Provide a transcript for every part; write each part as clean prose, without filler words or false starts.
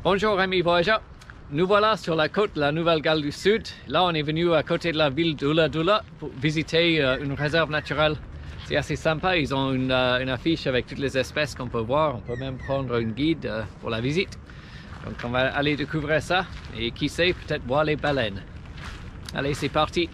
Bonjour amis voyageurs, nous voilà sur la côte de la Nouvelle-Galles du Sud. Là on est venu à côté de la ville d'Ulladulla pour visiter une réserve naturelle. C'est assez sympa, ils ont une affiche avec toutes les espèces qu'on peut voir. On peut même prendre une guide pour la visite. Donc on va aller découvrir ça et qui sait peut-être voir les baleines. Allez, c'est parti!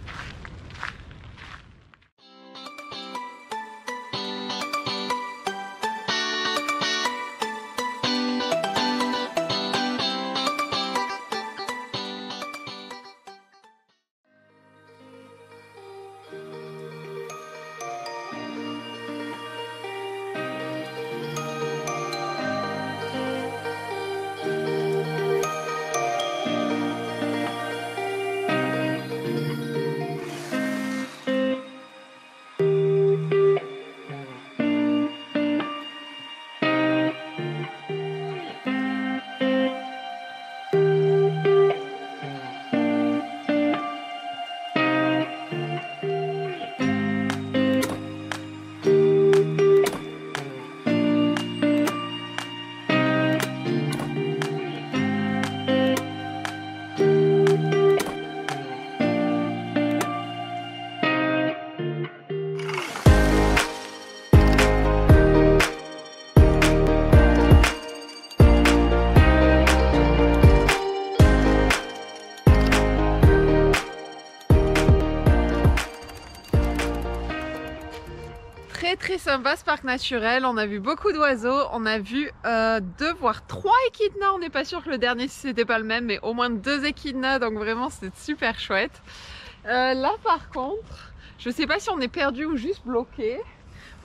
Très sympa ce parc naturel, on a vu beaucoup d'oiseaux, on a vu 2 voire 3 échidnas, on n'est pas sûr que le dernier c'était pas le même, mais au moins 2 échidnas, donc vraiment c'était super chouette. Là par contre, je sais pas si on est perdu ou juste bloqué.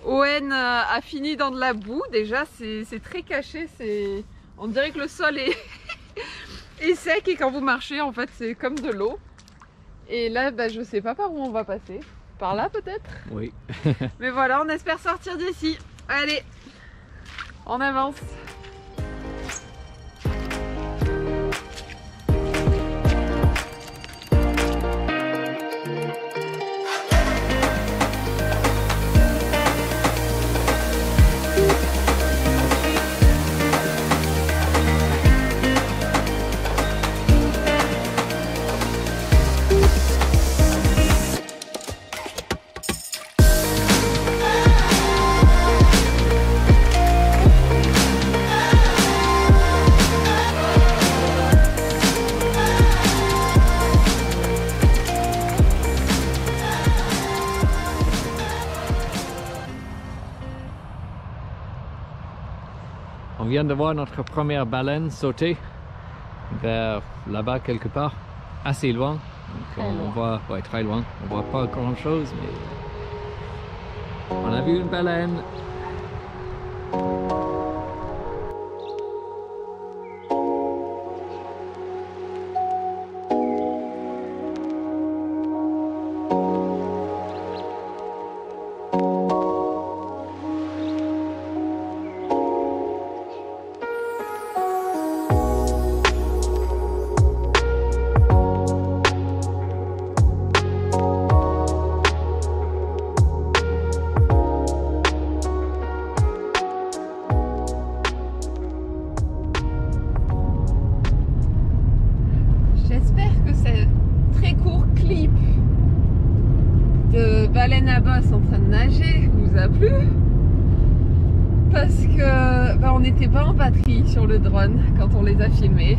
Owen a fini dans de la boue, déjà c'est très caché, on dirait que le sol est sec et quand vous marchez en fait c'est comme de l'eau. Et là bah, je sais pas par où on va passer. Par là peut-être? Oui. Mais voilà, on espère sortir d'ici. Allez, on avance. On vient de voir notre première baleine sauter vers là-bas quelque part, assez loin. Donc on voit, ouais, très loin. On voit pas grand chose, mais on a vu une baleine. Baleine à bosse en train de nager vous a plu parce que bah, on n'était pas en batterie sur le drone quand on les a filmés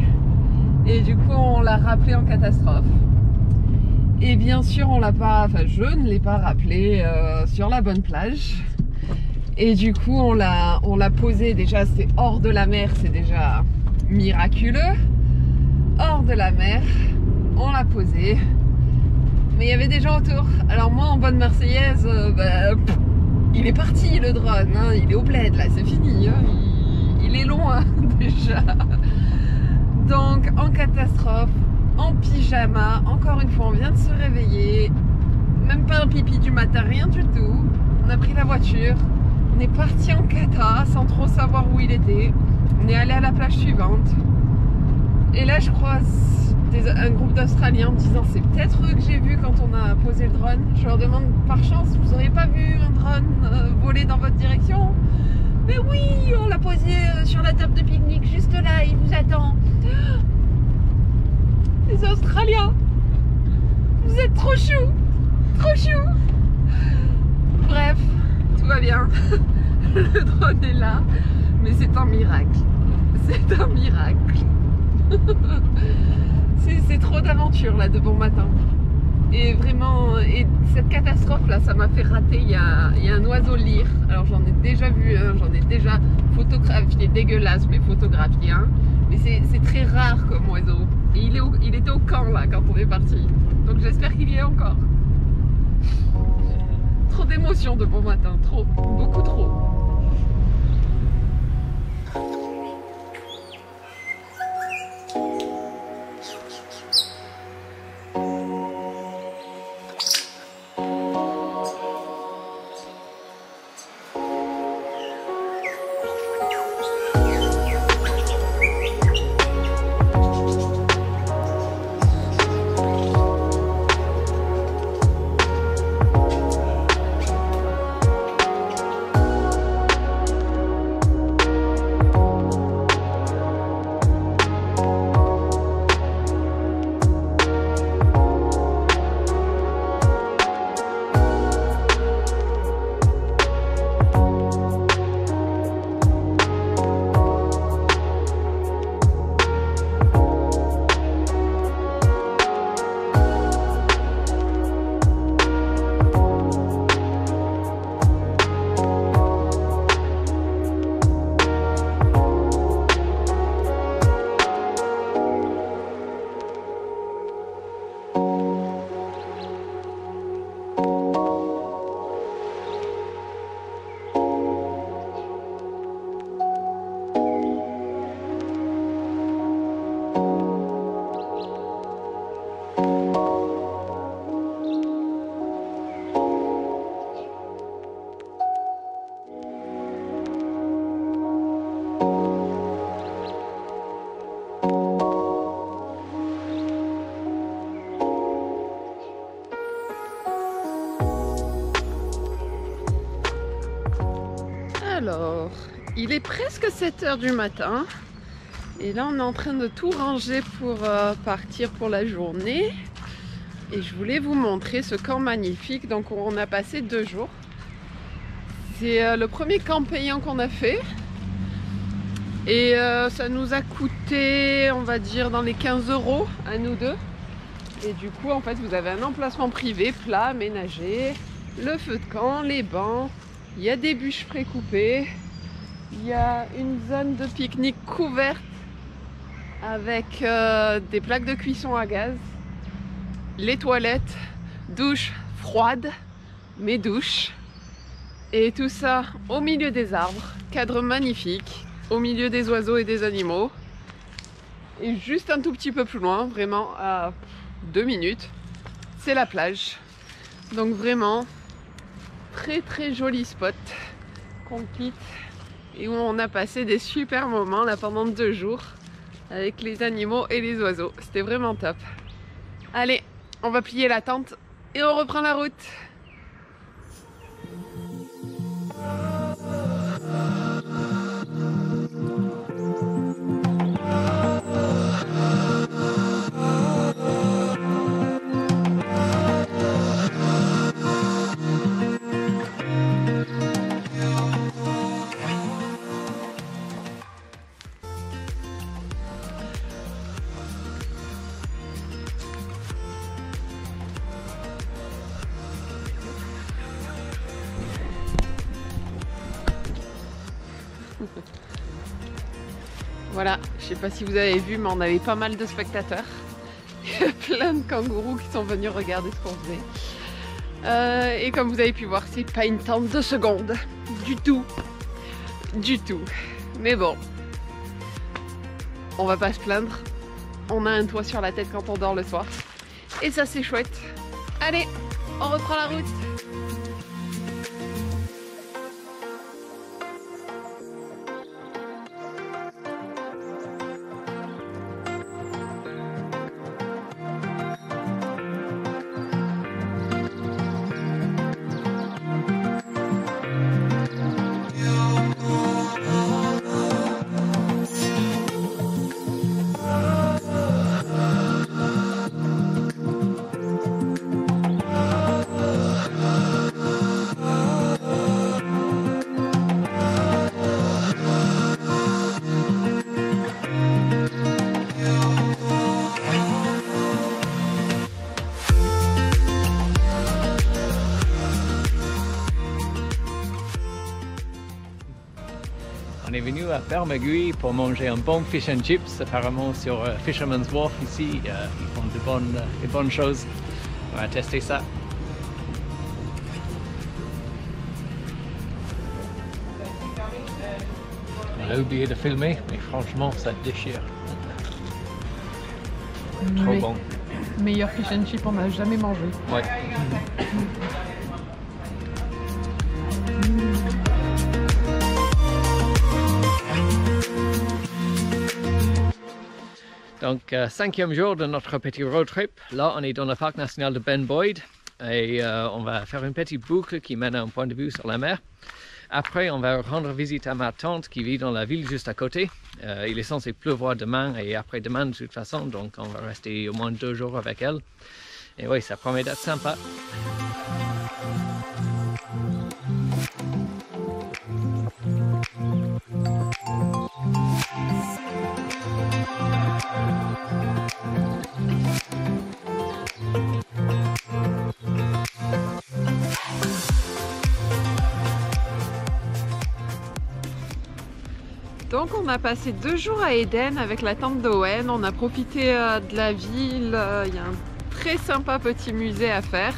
et du coup on l'a rappelé en catastrophe et bien sûr on l'a pas, enfin je ne l'ai pas rappelé sur la bonne plage et du coup on l'a posé, déjà c'est hors de la mer, c'est déjà miraculeux, hors de la mer, on l'a posé. Mais il y avait des gens autour. Alors moi en bonne marseillaise, il est parti le drone, hein, il est au bled là, c'est fini, hein, il est loin déjà. Donc en catastrophe, en pyjama, encore une fois on vient de se réveiller, même pas un pipi du matin, rien du tout. On a pris la voiture, on est parti en cata sans trop savoir où il était. On est allé à la plage suivante. Et là je croise un groupe d'Australiens en me disant c'est peut-être eux que j'ai vu quand on a posé le drone. Je leur demande par chance, vous n'auriez pas vu un drone voler dans votre direction? Mais oui, on l'a posé sur la table de pique-nique juste là, il vous attend. australiens. Vous êtes trop chou, trop chou. Bref, tout va bien. Le drone est là, mais c'est un miracle. C'est un miracle. C'est trop d'aventure là de bon matin. Et vraiment, et cette catastrophe là, ça m'a fait rater. Il y a un oiseau lyre. Alors j'en ai déjà vu un, j'en ai déjà photographié, dégueulasse, mais photographié un. Mais c'est très rare comme oiseau. Et il était au camp là quand on est parti. Donc j'espère qu'il y est encore. Trop d'émotions de bon matin, trop, beaucoup trop. Alors, il est presque 7 h du matin et là on est en train de tout ranger pour partir pour la journée. Et je voulais vous montrer ce camp magnifique. Donc on a passé 2 jours. C'est le premier camp payant qu'on a fait. Et ça nous a coûté, on va dire, dans les 15 € à nous deux. Et du coup, en fait, vous avez un emplacement privé, plat, aménagé, le feu de camp, les bancs. Il y a des bûches précoupées, il y a une zone de pique-nique couverte avec des plaques de cuisson à gaz, les toilettes, douche froide, mais douche, et tout ça au milieu des arbres, cadre magnifique, au milieu des oiseaux et des animaux. Et juste un tout petit peu plus loin, vraiment à 2 minutes, c'est la plage. Donc vraiment très joli spot qu'on quitte et où on a passé des super moments là pendant 2 jours avec les animaux et les oiseaux. C'était vraiment top. Allez, on va plier la tente et on reprend la route. Voilà, je sais pas si vous avez vu, mais on avait pas mal de spectateurs. Il y a plein de kangourous qui sont venus regarder ce qu'on faisait. Et comme vous avez pu voir, c'est pas une tente de seconde. Du tout. Du tout. Mais bon, on va pas se plaindre. On a un toit sur la tête quand on dort le soir. Et ça, c'est chouette. Allez, on reprend la route. venu à Bermagui pour manger un bon fish and chips. Apparemment sur Fisherman's Wharf ici, ils font de bonnes choses. On va tester ça. On a oublié de filmer, mais franchement ça déchire. Trop bon. Meilleur fish and chip on n'a jamais mangé. Ouais. Donc, 5e jour de notre petit road trip. Là, on est dans le parc national de Ben Boyd et on va faire une petite boucle qui mène à un point de vue sur la mer. Après, on va rendre visite à ma tante qui vit dans la ville juste à côté. Il est censé pleuvoir demain et après-demain de toute façon, donc on va rester au moins 2 jours avec elle. Et oui, ça promet d'être sympa. Donc on a passé 2 jours à Eden avec la tante d'Owen, on a profité de la ville, il y a un très sympa petit musée à faire.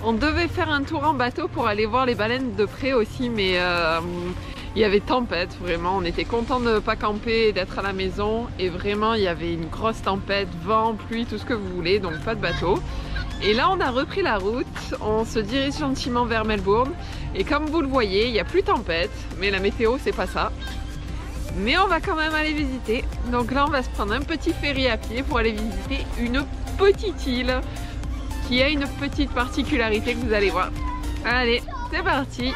On devait faire un tour en bateau pour aller voir les baleines de près aussi, mais il y avait tempête vraiment, on était content de ne pas camper et d'être à la maison et vraiment il y avait une grosse tempête, vent, pluie, tout ce que vous voulez, donc pas de bateau. Et là on a repris la route, on se dirige gentiment vers Melbourne et comme vous le voyez, il n'y a plus tempête, mais la météo c'est pas ça. Mais on va quand même aller visiter. Donc là on va se prendre un petit ferry à pied pour aller visiter une petite île qui a une petite particularité que vous allez voir. Allez, c'est parti!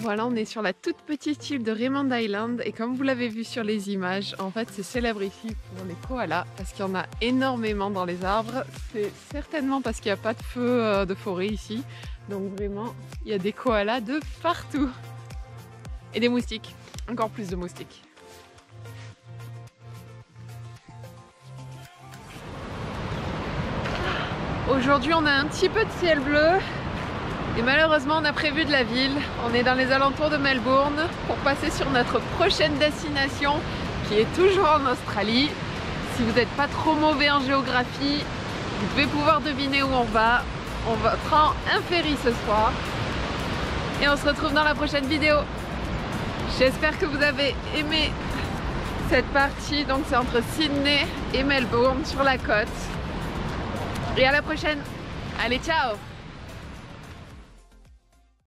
Voilà, on est sur la toute petite île de Raymond Island et comme vous l'avez vu sur les images, en fait c'est célèbre ici pour les koalas parce qu'il y en a énormément dans les arbres. C'est certainement parce qu'il n'y a pas de feu de forêt ici. Donc vraiment, il y a des koalas de partout. Et des moustiques, encore plus de moustiques. Aujourd'hui on a un petit peu de ciel bleu. Et malheureusement on a prévu de la ville, on est dans les alentours de Melbourne pour passer sur notre prochaine destination qui est toujours en Australie. Si vous n'êtes pas trop mauvais en géographie, vous devez pouvoir deviner où on va. On prend un ferry ce soir et on se retrouve dans la prochaine vidéo. J'espère que vous avez aimé cette partie, donc c'est entre Sydney et Melbourne sur la côte. Et à la prochaine, allez ciao!